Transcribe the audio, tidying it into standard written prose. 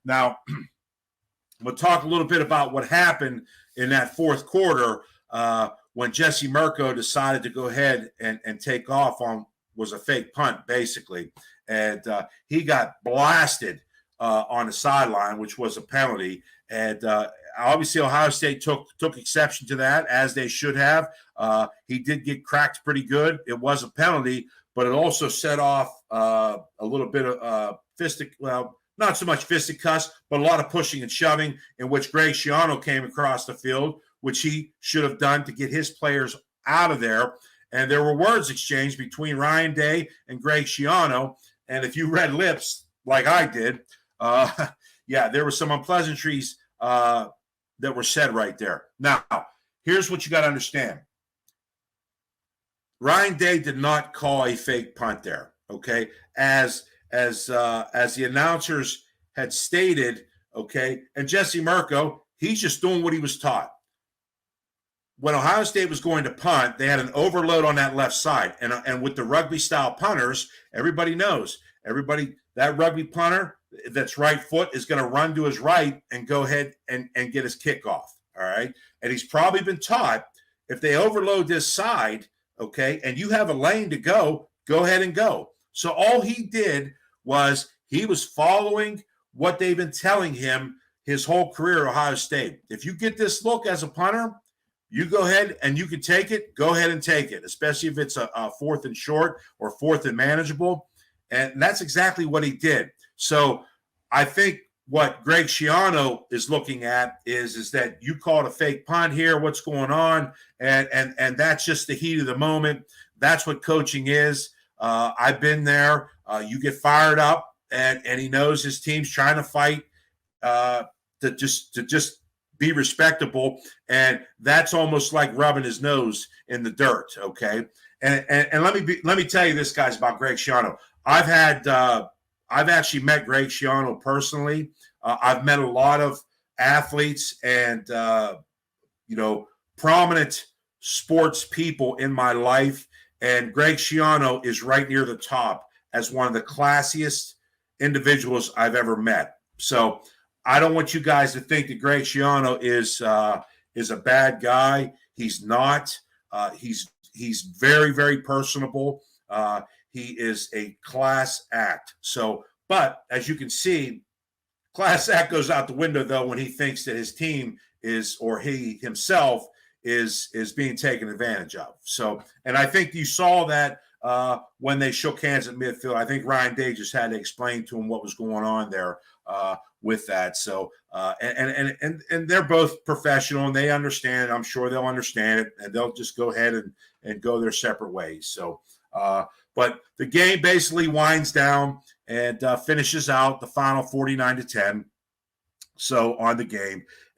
Now, we'll talk a little bit about what happened in that fourth quarter when Jesse Mirko decided to go ahead and take off on was a fake punt, basically. And he got blasted on the sideline, which was a penalty. And obviously, Ohio State took exception to that, as they should have. He did get cracked pretty good. It was a penalty, but it also set off a little bit of not so much fisticuffs, but a lot of pushing and shoving, in which Greg Schiano came across the field, which he should have done to get his players out of there. And there were words exchanged between Ryan Day and Greg Schiano. And if you read lips like I did, there were some unpleasantries that were said right there. Now, here's what you got to understand. Ryan Day did not call a fake punt there, okay? As the announcers had stated, okay, and Jesse Mirko, he's just doing what he was taught. When Ohio State was going to punt, they had an overload on that left side. And with the rugby-style punters, everybody knows, that rugby punter, that's right foot is going to run to his right and go ahead and get his kickoff, all right? And he's probably been taught, if they overload this side, okay, and you have a lane to go ahead and go. So all he did was he was following what they've been telling him his whole career at Ohio State. If you get this look as a punter, you go ahead and you can take it, go ahead and take it, especially if it's a fourth and short or fourth and manageable. And that's exactly what he did. So I think what Greg Schiano is looking at is that you called a fake punt here, what's going on? And that's just the heat of the moment. That's what coaching is. I've been there. You get fired up, and he knows his team's trying to fight to just be respectable, and that's almost like rubbing his nose in the dirt. Okay, and let me tell you this, guys, about Greg Schiano. I've actually met Greg Schiano personally. I've met a lot of athletes and prominent sports people in my life, and Greg Schiano is right near the top as one of the classiest individuals I've ever met. So I don't want you guys to think that Greg Schiano is a bad guy. He's not. He's very, very personable. He is a class act. So, but as you can see, class act goes out the window, though, when he thinks that his team is, or he himself is being taken advantage of. So, and I think you saw that when they shook hands at midfield. I think Ryan Day just had to explain to him what was going on there with that. So, and they're both professional and they understand. I'm sure they'll understand it, and they'll just go ahead and go their separate ways. So, but the game basically winds down and finishes out the final 49-10. So on the game.